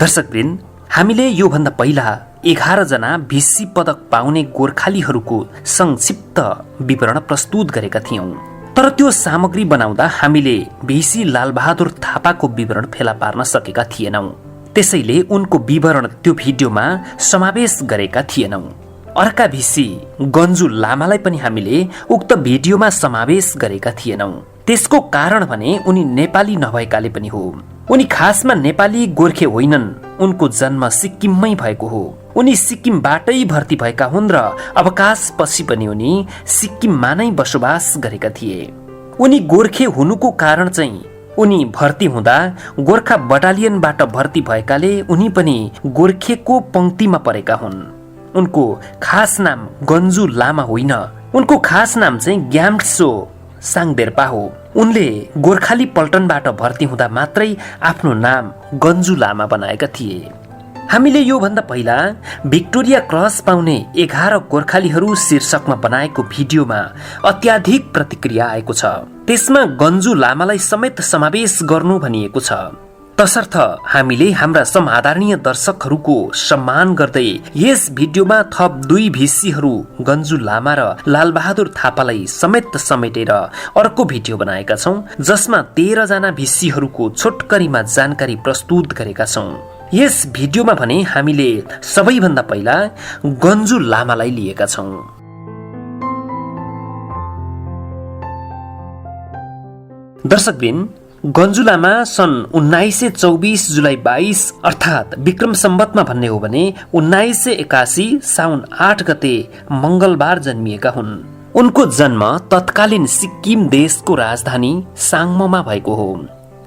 दर्शकवृन्द, हामीले योभन्दा पहिला 11 जना भिसी पदक पाउने गोर्खालीहरूको संक्षिप्त विवरण प्रस्तुत गरेका थियौं। तर त्यो सामग्री बनाउँदा हामीले भिसी लालबहादुर थापाको विवरण फेला पार्न सकेका थिएनौं। त्यसैले उनको विवरण त्यो भिडियोमा समावेश गरेका थिएनौं। अर्का भिसी गन्जु लामालाई पनि हामीले उक्त भिडियोमा समावेश गरेका थिएनौं। त्यसको कारण भने उनी नेपाली नभएकाले पनि हो। उनी खासमा नेपाली गोर्खे होइनन्। उनको जन्म सिक्किममै भएको हो। उनी सिक्किमबाटै भर्ती भएका हुन् र अवकाशपछि पनि उनी सिक्किममा नै बसोबास गरेका थिए। उनी गोर्खे हुनुको कारण चाहिँ उनी भर्ती हुँदा गोर्खा बटालियनबाट भर्ती भएकाले उनी पनि गोर्खेको पंक्तिमा परेका हुन्। उनको खास नाम गन्जु लामा होइन। उनको खास नाम चाहिँ ग्याम्सो साङदेर्पा हो। उनले गोर्खाली पल्टनबाट भर्ती हुँदा मात्रै आफ्नो नाम गन्जु लामा बनाएका थिए। हामीले योभन्दा पहिला भिक्टोरिया क्रस पाउने 11 गोर्खालीहरू शीर्षकमा बनाएको भिडियोमा अत्याधिक प्रतिक्रिया आएको छ। त्यसमा गन्जु लामालाई समेत समावेश गर्नु भनिएको छ। तसर्थ हामीले हाम्रा समादरणीय दर्शकहरूको सम्मान गर्दै यस भिडियोमा थप 2 भिसीहरू गन्जु लामा र लालबहादुर थापालाई समेत समेटेर अर्को भिडियो बनाएका छौं, जसमा 13 जना भिसीहरूको छोटकरीमा जानकारी प्रस्तुत गरेका छौं। यस भिडियोमा भने हामीले सबैभन्दा पहिला गन्जु लामालाई लिएका छौं। दर्शकवृन्द, गन्जु लामा सन् 1924 जुलाई 22 अर्थात् विक्रम सम्वतमा भन्ने हो भने 1981 साउन 8 गते मंगलबार जन्मिएका हुन्। उनको जन्म तत्कालीन सिक्किम देशको राजधानी साङमोमा भएको हो।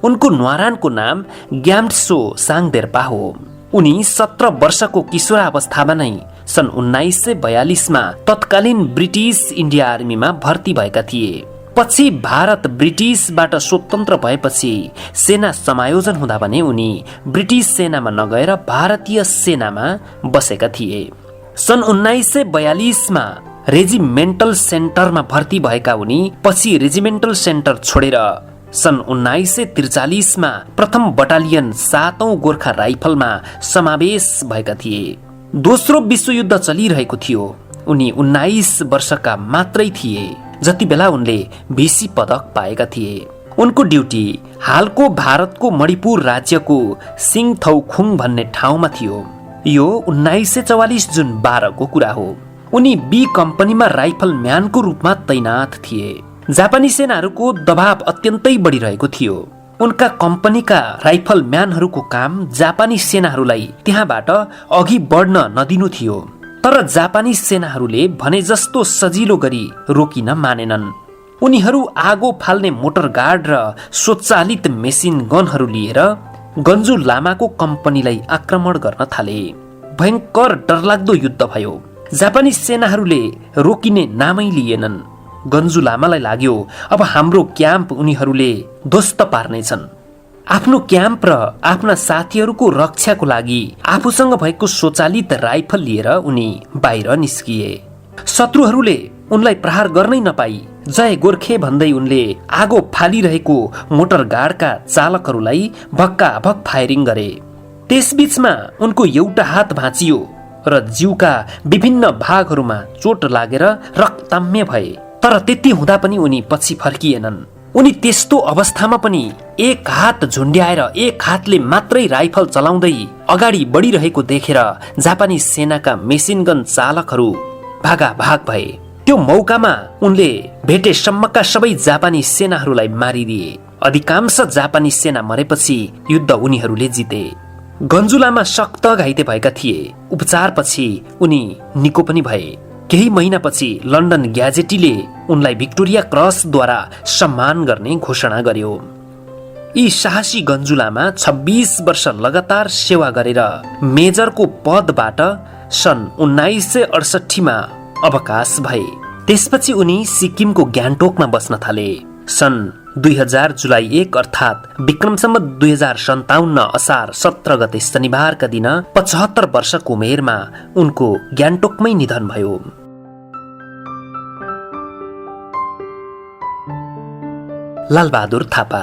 उनको न्वारानको नाम ग्याम्सो साङदेर्पा हो। उनी 17 वर्षको किशोरावस्थामा नै सन् 1942 मा तत्कालीन ब्रिटिश इन्डिया आर्मीमा भर्ती भएका थिए। पछि भारत ब्रिटिशबाट स्वतन्त्र भएपछि सेना समायोजन हुँदा भने उनी ब्रिटिश सेनामा नगएर भारतीय सेनामा बसेका थिए। सन् 1942 मा रेजिमेन्टल सेन्टरमा भर्ती भएका उनी पछि रेजिमेन्टल सेन्टर छोडेर सन् 1943 मा प्रथम बटालियन 7औं गोर्खा राइफलमा समावेश भएका थिए। दोस्रो विश्वयुद्ध चलिरहेको थियो। उनी 19 वर्षका मात्रै थिए जति बेला उनले भिसी पदक पाएका थिए। उनको ड्युटी हालको भारतको मणिपुर राज्यको सिङथौखुङ भन्ने ठाउँमा थियो। यो 1944 जुन 12 को कुरा हो। उनी बी कम्पनीमा राइफल म्यानको रूपमा तैनात थिए। जापानी सेनाहरूको दबाव अत्यन्तै बढिरहेको थियो। उनका कम्पनीका राइफल म्यानहरूको काम जापानी सेनाहरूलाई त्यहाँबाट अघि बढ्न नदिनु थियो। तर जापानी सेनाहरूले भने जस्तो सजिलो गरी रोकिन मानेनन्। उनीहरू आगो फाल्ने मोटर गार्ड र स्वचालित मेसिन गनहरू लिएर गन्जु लामाको कम्पनीलाई आक्रमण गर्न थाले। भयंकर डरलाग्दो युद्ध भयो। जापानी सेनाहरूले रोकिने नामै लिएनन्। गन्जु लामालाई लाग्यो अब हाम्रो क्याम्प उनीहरूले ध्वस्त पार्नेछन्। आफ्नो क्याम्प र आफ्ना साथीहरूको रक्षाको लागि आफूसँग भएको स्वचालित राइफल लिएर उनी बाहिर निस्किए। शत्रुहरूले उनलाई प्रहार गर्नै नपाई जय गोर्खे भन्दै उनले आगो फालिरहेको मोटर गाडका चालकहरूलाई भक्काभक फायरिङ गरे। त्यसबीचमा उनको एउटा हात भाँचियो र जिउका विभिन्न भागहरूमा चोट लागेर रक्तम्य भए। तर त्यति हुँदा पनि उनी पछि फर्किएनन्। उनी त्यस्तो अवस्थामा पनि एक हात झुन्ड्याएर एक हातले मात्रै राइफल चलाउँदै अगाडि बढिरहेको देखेर जापानी सेनाका मेसिनगन चालकहरू भागाभाग भए। त्यो मौकामा उनले भेटेसम्मका सबै जापानी सेनाहरूलाई मारिदिए। अधिकांश जापानी सेना मरेपछि युद्ध उनीहरूले जिते। गन्जु लामा सख्त घाइते भएका थिए। उपचारपछि उनी निको पनि भए। केही महिनापछि लन्डन ग्याजेटीले उनलाई भिक्टोरिया क्रसद्वारा सम्मान गर्ने घोषणा गर्यो। यी साहसी गन्जु लामा 26 वर्ष लगातार सेवा गरेर मेजरको पदबाट सन् 1968 मा अवकाश भए। त्यसपछि उनी सिक्किमको ग्यान्टोकमा बस्न थाले। सन् 2000 जुलाई 1 अर्थात् विक्रम सम्वत 2057 असार 17 गते शनिबारका दिन 75 वर्षको उमेरमा उनको ग्यान्टोकमै निधन भयो। लालबहादुर थापा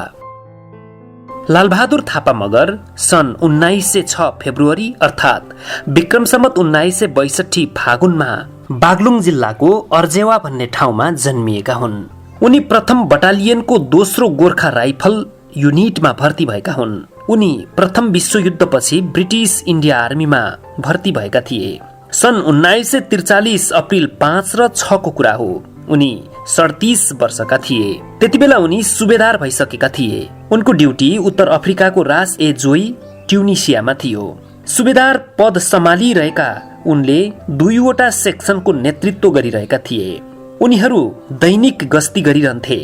लालबहादुर थापा मगर सन् 1906 फेब्रुअरी अर्थात् विक्रम सम्वत 1962 फागुनमा बागलुङ जिल्लाको अर्जेवा भन्ने ठाउँमा जन्मिएका हुन्। उनी प्रथम बटालियनको दोस्रो गोर्खा राइफल युनिटमा भर्ती भएका हुन्। उनी प्रथम विश्वयुद्धपछि ब्रिटिस इन्डिया आर्मीमा भर्ती भएका थिए। सन् 1943 अप्रिल 5 र 6 को कुरा हो। उनी 37 वर्षका थिए। त्यतिबेला उनी सुबेदार भइसकेका थिए। उनको ड्युटी उत्तर अफ्रिकाको रास ए जोई ट्युनिसियामा थियो। सुबेदार पद सम्हालिरहेका उनले 2वटा सेक्सनको नेतृत्व गरिरहेका थिए। उनीहरू दैनिक गस्ती गरिरहन्थे।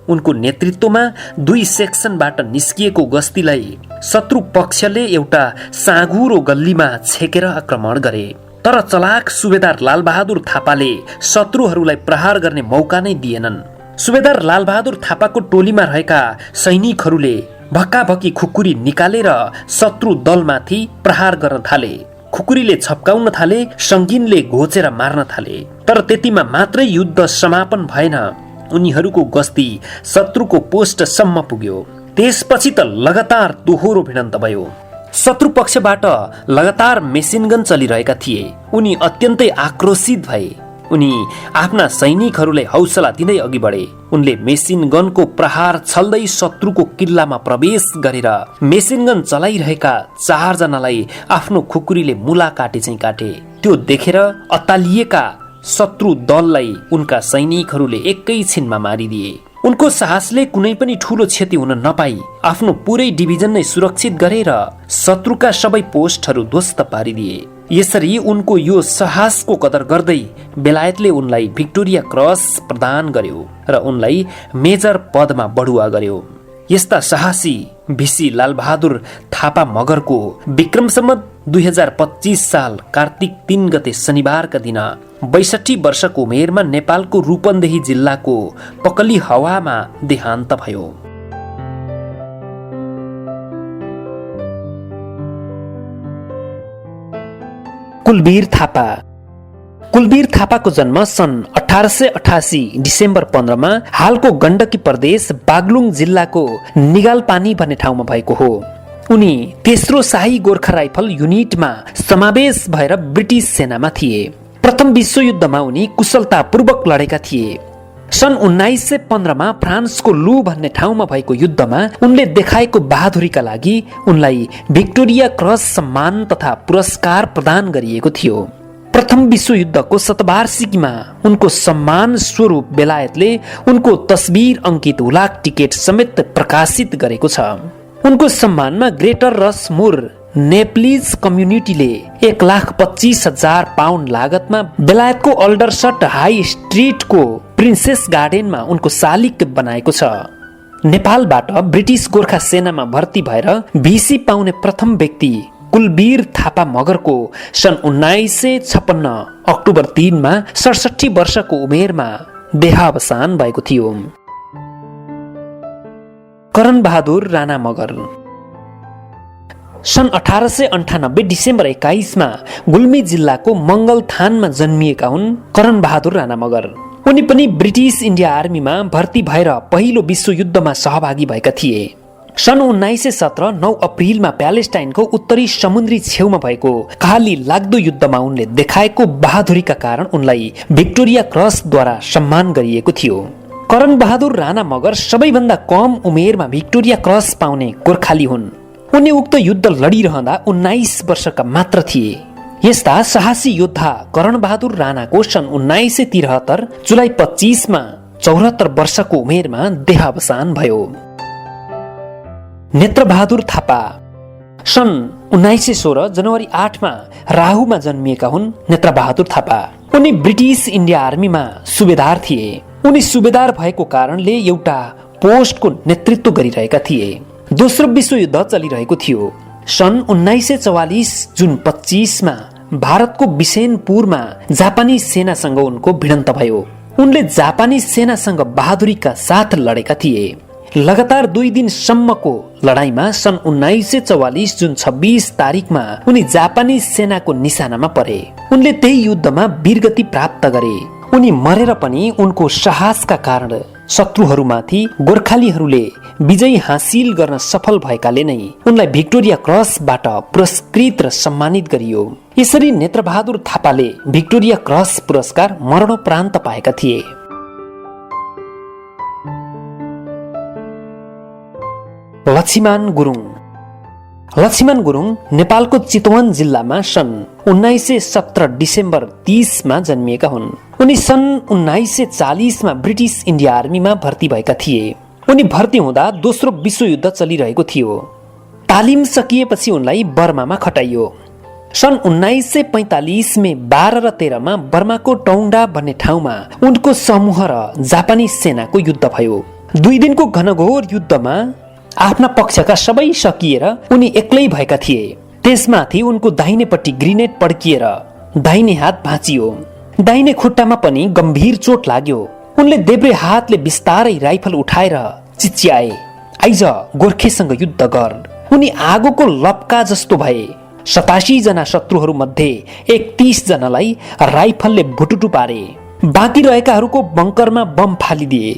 उनको नेतृत्वमा 2 सेक्सनबाट निस्किएको गस्तीलाई शत्रु पक्षले एउटा साँघुरो गल्लीमा छेकेर आक्रमण गरे। तर चलाक सुबेदार लालबहादुर थापाले शत्रुहरूलाई प्रहार गर्ने मौका नै दिएनन्। सुबेदार लालबहादुर थापाको टोलीमा रहेका सैनिकहरूले भक्काभक्की खुकुरी निकालेर शत्रु दलमाथि प्रहार गर्न थाले। खुकुरीले छप्काउन थाले, सङ्गिनले घोचेर मार्न थाले। तर त्यतिमा मात्रै युद्ध समापन भएन। उनीहरूको गस्ती शत्रुको पोस्टसम्म पुग्यो। त्यसपछि त लगातार दोहोरो भिडन्त भयो। शत्रु पक्षबाट लगातार मेसिनगन चलिरहेका थिए। उनी अत्यन्तै आक्रोशित भए। उनी आफ्ना सैनिकहरूलाई हौसला दिँदै अघि बढे। उनले मेसिनगनको प्रहार छल्दै शत्रुको किल्लामा प्रवेश गरेर मेसिनगन चलाइरहेका 4 जनालाई आफ्नो खुकुरीले मुला काटे चाहिँ काटे। त्यो देखेर अत्तालिएका शत्रु दललाई उनका सैनिकहरूले एकैछिनमा मारिदिए। उनको साहसले कुनै पनि ठूलो क्षति हुन नपाई आफ्नो पुरै डिभिजन नै सुरक्षित गरेर शत्रुका सबै पोस्टहरू ध्वस्त पारिदिए। यसरी उनको यो साहसको कदर गर्दै बेलायतले उनलाई भिक्टोरिया क्रस प्रदान गर्यो र उनलाई मेजर पदमा बढुवा गर्यो। यस्ता साहसी भिसी लालबहादुर थापा मगरको विक्रम सम्वत 2025 साल कार्तिक 3 गते शनिबारका दिन 62 वर्षको उमेरमा नेपालको रूपन्देही जिल्लाको पकली हवामा देहान्त भयो। कुलबीर थापा। कुलबीर थापाको जन्म सन् 1888 डिसेम्बर 15 मा हालको गण्डकी प्रदेश बागलुङ जिल्लाको निगालपानी भन्ने ठाउँमा भएको हो। उनी तेस्रो शाही गोर्खा राइफल युनिटमा समावेश भएर ब्रिटिस सेनामा थिए। प्रथम विश्वयुद्धमा उनी कुशलतापूर्वक लडेका थिए। सन् 1915 मा फ्रान्सको लु भन्ने ठाउँमा भएको युद्धमा उनले देखाएको बहादुरीका लागि उनलाई भिक्टोरिया क्रस सम्मान तथा पुरस्कार प्रदान गरिएको थियो। प्रथम विश्वयुद्धको शतवार्षिकीमा उनको सम्मान स्वरूप बेलायतले उनको तस्बिर अंकित हुलाक टिकट समेत प्रकाशित गरेको छ। उनको सम्मानमा ग्रेटर रसमुर नेप्लिज कम्युनिटीले 1,25,000 पाउन्ड लागतमा बेलायतको अल्डरसट हाई स्ट्रिटको प्रिन्सेस गार्डनमा उनको शालिग बनाएको छ। नेपालबाट ब्रिटिस गोर्खा सेनामा भर्ती भएर भिसी पाउने प्रथम व्यक्ति कुलबीर थापा मगरको सन् 1956 अक्टोबर 3 मा 67 वर्षको उमेरमा देहावसान भएको थियो। करण बहादुर राणा मगर। सन् 1898 डिसेम्बर 21 मा गुल्मी जिल्लाको मंगलथानमा जन्मिएका हुन् करण बहादुर राणा मगर। उनी पनि ब्रिटिस इन्डिया आर्मीमा भर्ती भएर पहिलो विश्वयुद्धमा सहभागी भएका थिए। सन् 1917 9 अप्रिलमा प्यालेस्टाइनको उत्तरी समुद्री छेउमा भएको काली लाग्दो युद्धमा उनले देखाएको बहादुरीका कारण उनलाई भिक्टोरिया क्रसद्वारा सम्मान गरिएको थियो। करण बहादुर राणा मगर सबैभन्दा कम उमेरमा भिक्टोरिया क्रस पाउने गोर्खाली हुन्। उनी उक्त युद्ध लडिरहँदा 19 वर्षका मात्र थिए। यस्ता साहसी योद्धा करण बहादुर राणाको सन् 1973 जुलाई 25 मा 74 वर्षको उमेरमा देहावसान भयो। नेत्रबहादुर थापा। सन् 1916 जनवरी 8 मा राहुमा जन्मिएका हुन् नेत्रबहादुर थापा। उनी ब्रिटिस इन्डिया आर्मीमा सुबेदार थिए। उनी सुबेदार भएको कारणले एउटा पोस्टको नेतृत्व गरिरहेका थिए। दोस्रो विश्वयुद्ध चलिरहेको थियो। सन् 1944 जुन 25 मा भारतको बिसेनपुरमा जापानी सेनासँग उनको भिडन्त भयो। उनले जापानी सेनासँग बहादुरीका साथ लडेका थिए। लगातार 2 दिनसम्मको लडाईँमा सन् 1944 जुन 26 तारिकमा उनी जापानी सेनाको निशानामा परे। उनले त्यही युद्धमा वीरगति प्राप्त गरे। उनी मरेर पनि उनको साहसका कारण शत्रुहरूमाथि गोर्खालीहरूले विजय हासिल गर्न सफल भएकाले नै उनलाई भिक्टोरिया क्रसबाट पुरस्कृत र सम्मानित गरियो। यसरी नेत्रबहादुर थापाले भिक्टोरिया क्रस पुरस्कार मरणोपरान्त पाएका थिए। लक्ष्मण गुरुङ। लक्ष्मण गुरुङ नेपालको चितवन जिल्लामा सन् 1917 डिसेम्बर 30 मा जन्मिएका हुन्। उनी सन् 1940 मा ब्रिटिस इन्डिया आर्मीमा भर्ती भएका थिए। उनी भर्ती हुँदा दोस्रो विश्वयुद्ध चलिरहेको थियो। तालिम सकिएपछि उनलाई बर्मामा खटाइयो। सन् 1945 मे 12 र 13 मा बर्माको टौङ्डा भन्ने ठाउँमा उनको समूह र जापानी सेनाको युद्ध भयो। 2 दिनको घनघोर युद्धमा आफ्ना पक्षका सबै सकिएर उनी एक्लै भएका थिए। त्यसमाथि उनको दाहिनेपट्टि ग्रेनेड पड्किएर दाहिने हात भाँचियो। दाहिने खुट्टामा पनि गम्भीर चोट लाग्यो। उनले देब्रे हातले बिस्तारै राइफल उठाएर चिच्याए, आइज गोर्खेसँग युद्ध गर। उनी आगोको लपका जस्तो भए। 87 जना शत्रुहरू मध्ये 31 जनालाई राइफलले भुटुटु पारे। बाँकी रहेकाहरूको बङ्करमा बम फालिदिए।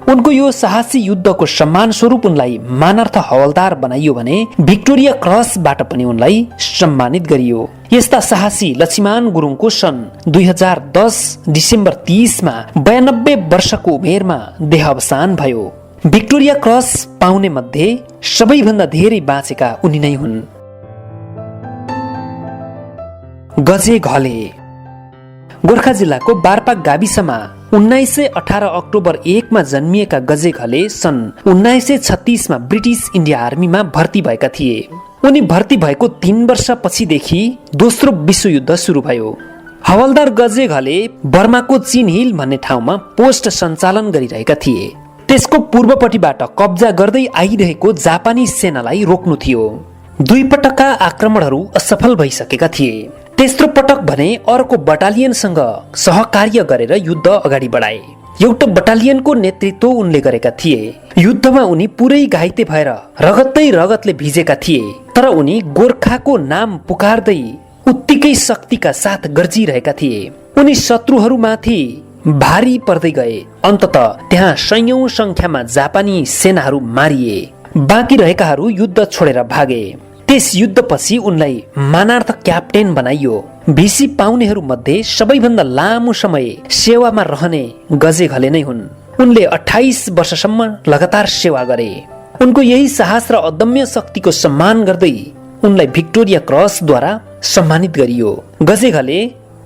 उनको यो साहसी युद्धको सम्मान स्वरूप उनलाई मानार्थ हवलदार बनाइयो भने भिक्टोरिया क्रसबाट पनि उनलाई सम्मानित गरियो। यस्ता साहसी लक्ष्मण गुरुङको सन् 2010 डिसेम्बर 30 मा 92 वर्षको उमेरमा देहावसान भयो। भिक्टोरिया क्रस पाउने मध्ये सबैभन्दा धेरै बाँचेका उनी नै हुन्। गजे घले। गोर्खा जिल्लाको बारपाक गाविसमा 1918 अक्टोबर 1 मा जन्मिएका गजे घले सन् 1936 मा ब्रिटिस इन्डिया आर्मीमा भर्ती भएका थिए। उनी भर्ती भएको 3 वर्ष पछिदेखि दोस्रो विश्वयुद्ध सुरु भयो। हवलदार गजे घले बर्माको चिन हिल भन्ने ठाउँमा पोस्ट सञ्चालन गरिरहेका थिए। त्यसको पूर्वपट्टिबाट कब्जा गर्दै आइरहेको जापानी सेनालाई रोक्नु थियो। 2 पटकका आक्रमणहरू असफल भइसकेका थिए। तेस्रो पटक भने अर्को बटालियनसँग सहकार्य गरेर युद्ध अगाडि बढाए। एउटा बटालियनको नेतृत्व उनले गरेका थिए। युद्धमा उनी पुरै घाइते भएर रगतै रगतले भिजेका थिए। तर उनी गोर्खाको नाम पुकार्दै उत्तिकै शक्तिका साथ गर्जिरहेका थिए। उनी शत्रुहरूमाथि भारी पर्दै गए। अन्ततः त्यहाँ सयौं संख्यामा जापानी सेनाहरू मारिए। बाँकी रहेकाहरू युद्ध छोडेर भागे। त्यस युद्धपछि उनलाई मानार्थ क्याप्टेन बनाइयो। भिसी पाउनेहरू मध्ये सबैभन्दा लामो समय सेवामा रहने गजे घले नै हुन्। उनले 28 वर्षसम्म लगातार सेवा गरे। उनको यही साहस र अदम्य शक्तिको सम्मान गर्दै उनलाई भिक्टोरिया क्रसद्वारा सम्मानित गरियो। गजे घले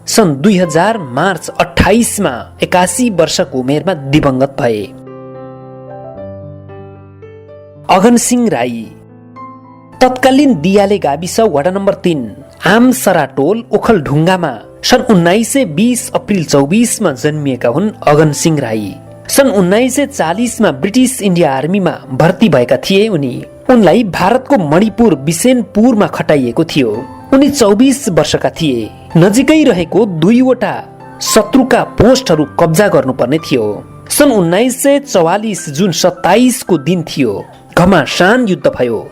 सन् 2000 मार्च 28 मा 81 वर्षको उमेरमा दिवंगत भए। अगनसिंह राई। तत्कालीन दियाले गाविस वडा नम्बर 3 आम सराटोल ओखलढुङ्गामा सन् 1920 अप्रिल 24 मा जन्मिएका हुन् अगनसिंह राई। सन् 1940 मा ब्रिटिस इन्डिया आर्मीमा भर्ती भएका थिए। उनलाई भारतको मणिपुर बिसेनपुरमा खटाइएको थियो। उनी 24 वर्षका थिए। नजिकै रहेको 2 वटा शत्रुका पोस्टहरू कब्जा गर्नुपर्ने थियो। सन् 1944 जुन 27 को दिन थियो। घमासान युद्ध भयो।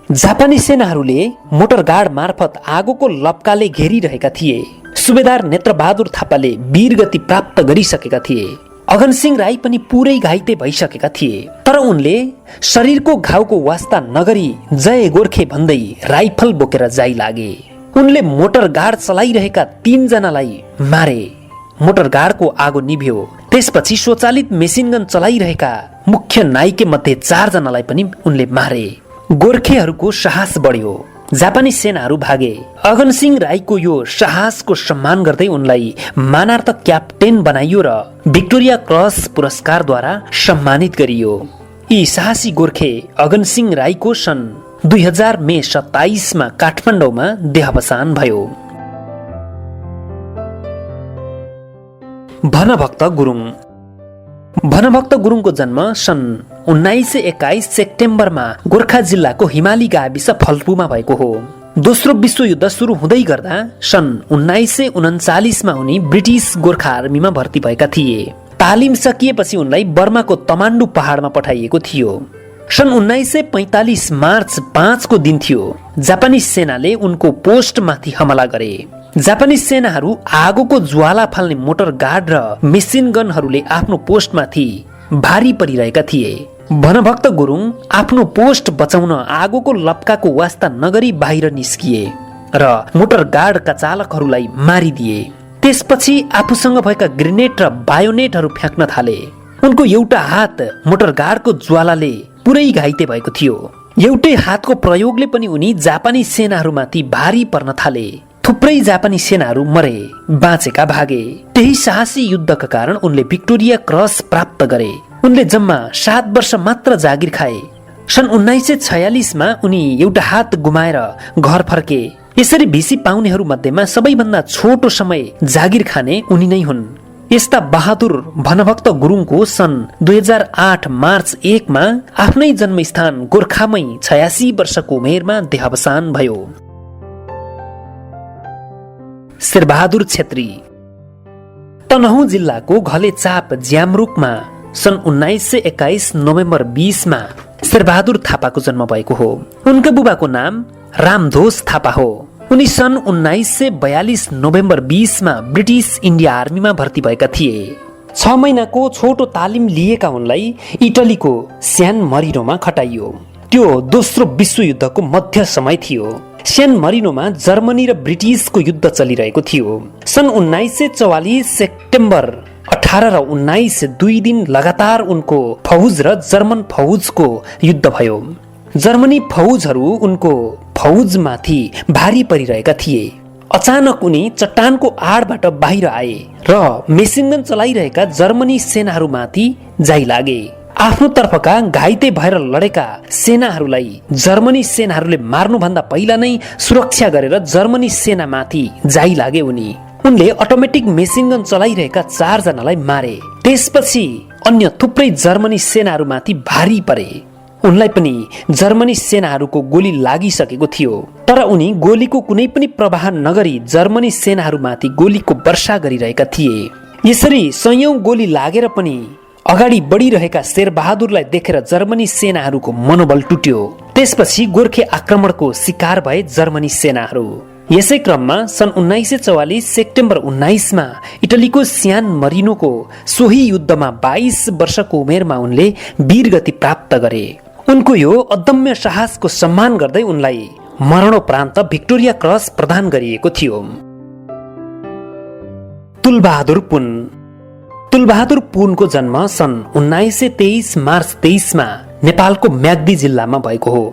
जापानी सेनाहरूले मोटरगार्ड मार्फत आगोको लपकाले घेरिरहेका थिए। सुबेदार नेत्रबहादुर थापाले वीरगति प्राप्त गरिसकेका थिए। अगनसिंह राई पनि पुरै घाइते भइसकेका थिए। तर उनले शरीरको घाउको वास्ता नगरी जय गोर्खे भन्दै राइफल बोकेर जाइ लागे। उनले मोटरगार्ड चलाइरहेका 3 जनालाई मारे। मोटरगार्डको आगो निभ्यो। त्यसपछि स्वचालित मेसिनगन चलाइरहेका मुख्य नायिके मध्ये 4 जनालाई पनि उनले मारे। गोर्खेहरूको साहस बढ्यो। जापानी सेनाहरू भागे। अगनसिंह राईको यो साहसको सम्मान गर्दै उनलाई मानार्थ क्याप्टेन बनाइयो र भिक्टोरिया क्रस पुरस्कारद्वारा सम्मानित गरियो। यी साहसी गोर्खे अगनसिंह राईको सन् 2000 मे 27 मा काठमाडौँमा देहावसान भयो। भनभक्त गुरुङ। भनभक्त गुरुङको जन्म सन् 1921 सेप्टेम्बरमा गोर्खा जिल्लाको हिमाली गाविस फल्पुमा भएको हो। दोस्रो विश्वयुद्ध सुरु हुँदै गर्दा सन् 1939 मा उनी ब्रिटिस गोर्खा आर्मीमा भर्ती भएका थिए। तालिम सकिएपछि उनलाई बर्माको तमान्डु पहाडमा पठाइएको थियो। सन् 1945 मार्च 5 को दिन थियो। जापानी सेनाले उनको पोस्टमाथि हमला गरे। जापानी सेनाहरू आगोको ज्वाला फाल्ने मोटर गार्ड र मेसिन गनहरूले आफ्नो पोस्टमाथि भारी परिरहेका थिए। भनभक्त गुरुङ आफ्नो पोस्ट बचाउन आगोको लप्काको वास्ता नगरी बाहिर निस्किए र मोटर गार्डका चालकहरूलाई मारिदिए। त्यसपछि आफूसँग भएका ग्रेनेड र बायोनेटहरू फ्याँक्न थाले। उनको एउटा हात मोटर गार्डको ज्वालाले पुरै घाइते भएको थियो। एउटै हातको प्रयोगले पनि उनी जापानी सेनाहरूमाथि भारी पर्न थाले। थुप्रै जापानी सेनाहरू मरे, बाँचेका भागे। त्यही साहसी युद्धका कारण उनले भिक्टोरिया क्रस प्राप्त गरे। उनले जम्मा 7 वर्ष मात्र जागिर खाए। सन् 1946 मा उनी एउटा हात गुमाएर घर फर्के। यसरी भिसी पाउनेहरू मध्येमा सबैभन्दा छोटो समय जागिर खाने उनी नै हुन्। यस्ता बहादुर भनभक्त गुरुङको सन् 2008 मार्च 1 मा आफ्नै जन्मस्थान गोर्खामै 86 वर्षको उमेरमा देहावसान भयो। शेरबहादुर छेत्री तनहुँ जिल्लाको घलेचाप ज्यामरुकमा सन् 1921 नोभेम्बर 20 मा शेरबहादुर थापाको जन्म भएको हो। उनका बुबाको नाम रामधोस थापा हो। उनी सन् 1942 नोभेम्बर 20 मा ब्रिटिस इन्डिया आर्मीमा भर्ती भएका थिए। 6 महिनाको छोटो तालिम लिएका उनलाई इटलीको स्यान मरिनोमा खटाइयो। त्यो दोस्रो विश्वयुद्धको मध्य समय थियो। स्यान मरिनोमा जर्मनी र ब्रिटिसको युद्ध चलिरहेको थियो। सन् 1944 सेप्टेम्बर 18 र 19 2 दिन लगातार उनको फौज र जर्मन फौजको युद्ध भयो। जर्मनी फौजहरू उनको फौजमाथि भारी परिरहेका थिए। अचानक उनी चट्टानको आडबाट बाहिर आए र मेसिनगन चलाइरहेका जर्मनी सेनाहरूमाथि जाइ लागे। आफ्नो तर्फका घाइते भएर लडेका सेनाहरूलाई जर्मनी सेनाहरूले मार्नुभन्दा पहिला नै सुरक्षा गरेर जर्मनी सेनामाथि जाइ लागे। उनले अटोमेटिक मेसिनगन चलाइरहेका 4 जनालाई मारे। त्यसपछि अन्य थुप्रै जर्मनी सेनाहरूमाथि भारी परे। उनलाई पनि जर्मनी सेनाहरूको गोली लागिसकेको थियो, तर उनी गोलीको कुनै पनि प्रवाह नगरी जर्मनी सेनाहरूमाथि गोलीको वर्षा गरिरहेका थिए। यसरी सयौं गोली लागेर पनि अगाडि बढिरहेका शेरबहादुरलाई देखेर जर्मनी सेनाहरूको मनोबल टुट्यो। त्यसपछि गोर्खे आक्रमणको शिकार भए जर्मनी सेनाहरू। यसै क्रममा सन् 1944 सेप्टेम्बर 19 मा इटलीको स्यान मरिनोको सोही युद्धमा 22 वर्षको उमेरमा उनले वीरगति प्राप्त गरे। उनको यो अदम्य साहसको सम्मान गर्दै उनलाई मरणोपरान्त भिक्टोरिया क्रस प्रदान गरिएको थियो। तुलबहादुर पुन तुलबहादुर पुनको जन्म सन् 1923 मार्च 23 मा नेपालको म्याग्दी जिल्लामा भएको हो।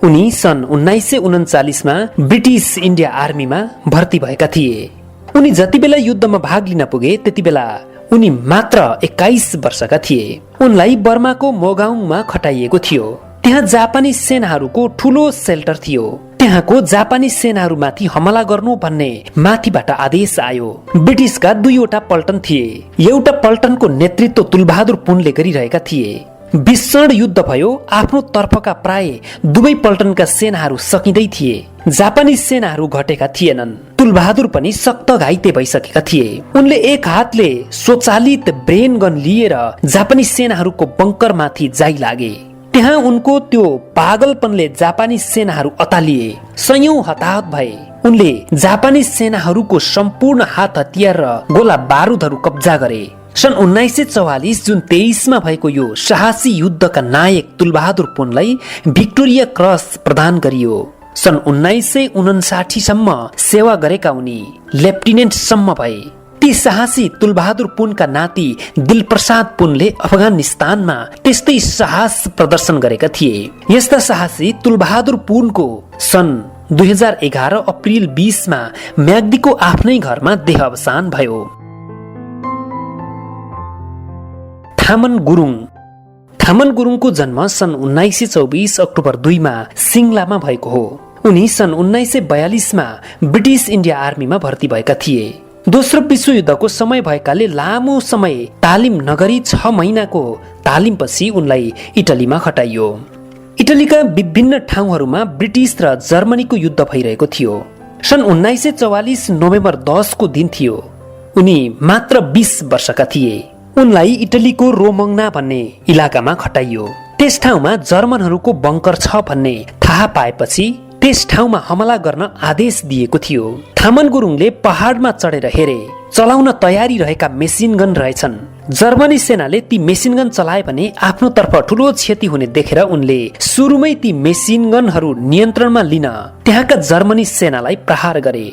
उनी सन् 1939 मा ब्रिटिस इन्डिया आर्मीमा भर्ती भएका थिए। उनी जति बेला युद्धमा भाग लिन पुगे त्यति बेला उनी मात्र 21 वर्षका थिए। उनलाई बर्माको मोगाउँमा खटाइएको थियो। त्यहाँ जापानी सेनाहरूको ठूलो सेल्टर थियो। त्यहाँको जापानी सेनाहरूमाथि हमला गर्नु भन्ने माथिबाट आदेश आयो। ब्रिटिसका 2वटा पल्टन थिए। एउटा पल्टनको नेतृत्व तुलबहादुर पुनले गरिरहेका थिए। भीषण युद्ध भयो। आफ्नो तर्फका प्राय दुवै पल्टनका सेनाहरू सकिँदै थिए। जापानी सेनाहरू घटेका थिएनन्। तुलबहादुर पनि सख्त घाइते भइसकेका थिए। उनले एक हातले स्वचालित ब्रेन गन लिएर जापानी सेनाहरूको बङ्करमाथि जाइ लागे। त्यहाँ उनको त्यो पागलपनले जापानी सेनाहरू अतालिए। सयौं हताहत भए। उनले जापानी सेनाहरूको सम्पूर्ण हात हतियार र गोला बारुदहरू कब्जा गरे। सन् 1944 जुन 23 मा भएको यो साहसी युद्धका नायक तुलबहादुर पुनलाई भिक्टोरिया क्रस प्रदान गरियो। सन् 1959 सम्म सेवा गरेका उनी लेफ्टिनेन्ट सम्म भए। ती साहसी तुलबहादुर पुनका नाति दिलप्रसाद पुनले अफगानिस्तानमा त्यस्तै साहस प्रदर्शन गरेका थिए। यस्ता साहसी तुलबहादुर पुनको सन् 2011 अप्रिल 20 मा म्याग्दीको आफ्नै घरमा देहावसान भयो। थामन गुरुङको जन्म सन् 1924 अक्टोबर 2 मा सिङ्लामा भएको हो। उनी सन् 1942 मा ब्रिटिस इन्डिया आर्मीमा भर्ती भएका थिए। दोस्रो विश्वयुद्धको समय भएकाले लामो समय तालिम नगरी 6 महिनाको तालिमपछि उनलाई इटलीमा खटाइयो। इटलीका विभिन्न ठाउँहरूमा ब्रिटिस र जर्मनीको युद्ध भइरहेको थियो। सन् 1944 नोभेम्बर 10 को दिन थियो। उनी मात्र 20 वर्षका थिए। उनलाई इटलीको रोमङ्ना भन्ने इलाकामा खटाइयो। त्यस ठाउँमा जर्मनहरूको बङ्कर छ भन्ने थाहा पाएपछि त्यस ठाउँमा हमला गर्न आदेश दिएको थियो। थामन गुरुङले पहाडमा चढेर हेरे। चलाउन तयारी रहेका मेसिन गन रहेछन्। जर्मनी सेनाले ती मेसिन गन चलाए भने आफ्नो तर्फ ठूलो क्षति हुने देखेर उनले सुरुमै ती मेसिन गनहरू नियन्त्रणमा लिन त्यहाँका जर्मनी सेनालाई प्रहार गरे।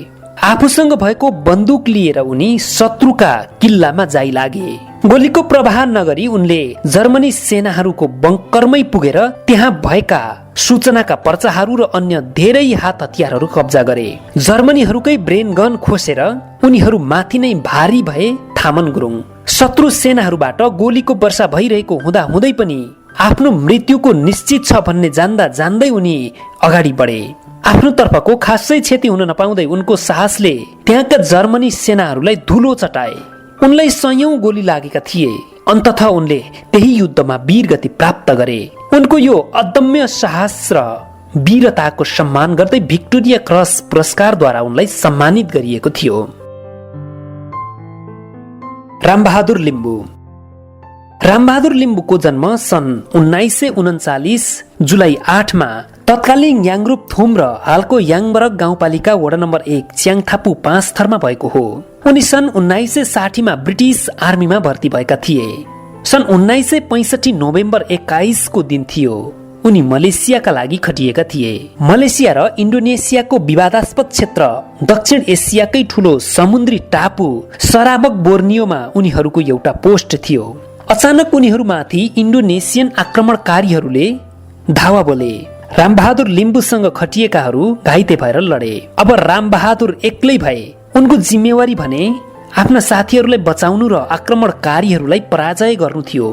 आफूसँग भएको बन्दुक लिएर उनी शत्रुका किल्लामा जाइ लागे। गोलीको प्रवाह नगरी उनले जर्मनी सेनाहरूको बङ्करमै पुगेर त्यहाँ भएका सूचनाका पर्चाहरू र अन्य धेरै हात हतियारहरू कब्जा गरे। जर्मनीहरूकै ब्रेन गन खोसेर उनीहरू माथि नै भारी भए थामन गुरुङ। शत्रु सेनाहरूबाट गोलीको वर्षा भइरहेको हुँदा हुँदै पनि आफ्नो मृत्युको निश्चित छ भन्ने जान्दा जान्दै उनी अगाडि बढे। आफ्नो तर्फको खासै क्षति हुन नपाउँदै उनको साहसले त्यहाँका जर्मनी सेनाहरूलाई धुलो चटाए। उनलाई सयौं गोली लागेका थिए। अन्ततः उनले त्यही युद्धमा वीरगति प्राप्त गरे। उनको यो अदम्य साहस र वीरताको सम्मान गर्दै भिक्टोरिया क्रस पुरस्कारद्वारा उनलाई सम्मानित गरिएको थियो। रामबहादुर लिम्बू। रामबहादुर लिम्बूको जन्म सन् 1939 जुलाई 8 मा तत्कालीन याङरूप थुम र हालको याङबरक गाउँपालिका वडा नम्बर 1 च्याङथापु 5 थरमा भएको हो। उनी सन् 1960 मा ब्रिटिस आर्मीमा भर्ती भएका थिए। सन् 1965 नोभेम्बर 21 को दिन थियो उनी मलेसियाका लागि खटिएका थिए। मलेसिया र इन्डोनेसियाको विवादास्पद क्षेत्र दक्षिण एसियाकै ठूलो समुद्री टापु सराबक बोर्नियोमा उनीहरूको एउटा पोस्ट थियो। अचानक उनीहरूमाथि इन्डोनेसियन आक्रमणकारीहरूले धावा बोले। रामबहादुर लिम्बूसँग खटिएकाहरू घाइते भएर लडे। अब रामबहादुर एक्लै भए। उनको जिम्मेवारी भने आफ्ना साथीहरूलाई बचाउनु र आक्रमणकारीहरूलाई पराजय गर्नु थियो।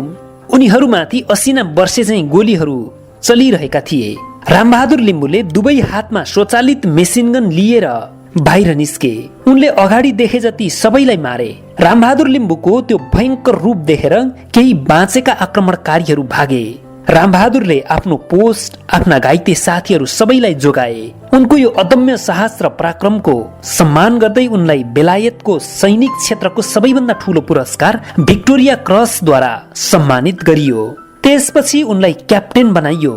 उनीहरूमाथि असिना वर्षे चाहिँ गोलीहरू चलिरहेका थिए। रामबहादुर लिम्बूले दुवै हातमा स्वचालित मेसिनगन लिएर बाहिर निस्के। उनले अगाडि देखे जति सबैलाई मारे। रामबहादुर लिम्बूको त्यो भयंकर रूप देखेर केही बाँचेका आक्रमणकारीहरू भागे। रामबहादुरले आफ्नो पोस्ट, आफ्ना घाइते साथीहरू सबैलाई जोगाए। उनको यो अदम्य साहस र पराक्रमको सम्मान गर्दै उनलाई बेलायतको सैनिक क्षेत्रको सबैभन्दा ठूलो पुरस्कार भिक्टोरिया क्रसद्वारा सम्मानित गरियो। त्यसपछि उनलाई क्याप्टेन बनाइयो।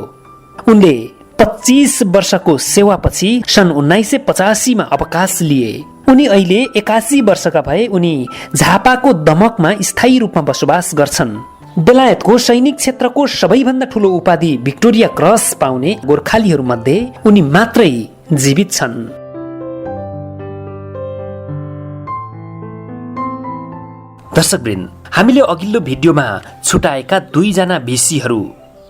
उनले 25 वर्षको सेवापछि सन् 1985 मा अवकाश लिए। उनी अहिले 81 वर्षका भए उनी झापाको दमकमा स्थायी रूपमा बसोबास गर्छन्। बेलायतको सैनिक क्षेत्रको सबैभन्दा ठूलो उपाधि भिक्टोरिया क्रस पाउने गोर्खालीहरू मध्ये उनी मात्रै जीवित छन्। दर्शकवृन्द, हामीले अघिल्लो भिडियोमा छुटाएका दुईजना भिसीहरू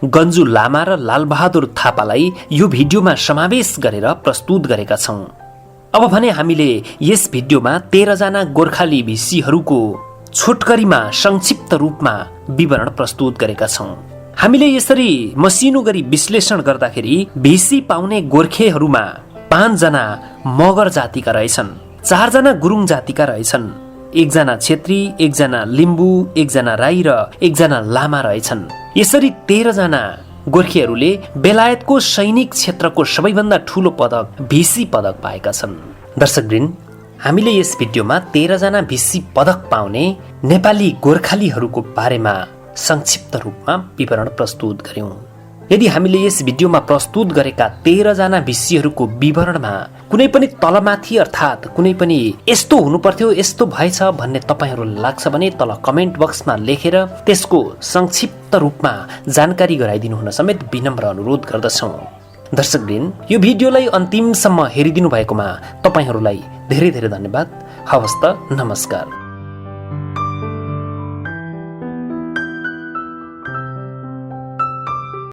गन्जु लामा र लालबहादुर थापालाई यो भिडियोमा समावेश गरेर प्रस्तुत गरेका छौं। अब भने हामीले यस भिडियोमा 13 जना गोर्खाली भिसीहरूको छोटकरीमा संक्षिप्त रूपमा विवरण प्रस्तुत गरेका छौं। हामीले यसरी मसिनो गरी विश्लेषण गर्दाखेरि भिसी पाउने गोर्खेहरूमा 5 जना मगर जातिका रहेछन्, 4 जना गुरुङ जातिका रहेछन्, 1 जना छेत्री, 1 जना लिम्बू, 1 जना राई र 1 जना लामा रहेछन्। यसरी 13 जना गोर्खेहरूले बेलायतको सैनिक क्षेत्रको सबैभन्दा ठूलो पदक भिसी पदक पाएका छन्। दर्शकवृन्द, हामीले यस भिडियोमा 13 जना भिसी पदक पाउने नेपाली गोर्खालीहरूको बारेमा संक्षिप्त रूपमा विवरण प्रस्तुत गर्यौं। यदि हामीले यस भिडियोमा प्रस्तुत गरेका 13 जना भिसीहरूको विवरणमा कुनै पनि तलमाथि अर्थात् कुनै पनि यस्तो हुनुपर्थ्यो, यस्तो भएछ भन्ने तपाईहरुलाई लाग्छ भने तल कमेन्ट बक्समा लेखेर त्यसको संक्षिप्त रूपमा जानकारी गराइदिनु हुन समेत विनम्र अनुरोध गर्दछौं। दर्शकवृन्द, यो भिडियोलाई अन्तिमसम्म हेरिदिनु भएकोमा तपाईहरुलाई धेरै धेरै धन्यवाद। हवस् त, नमस्कार।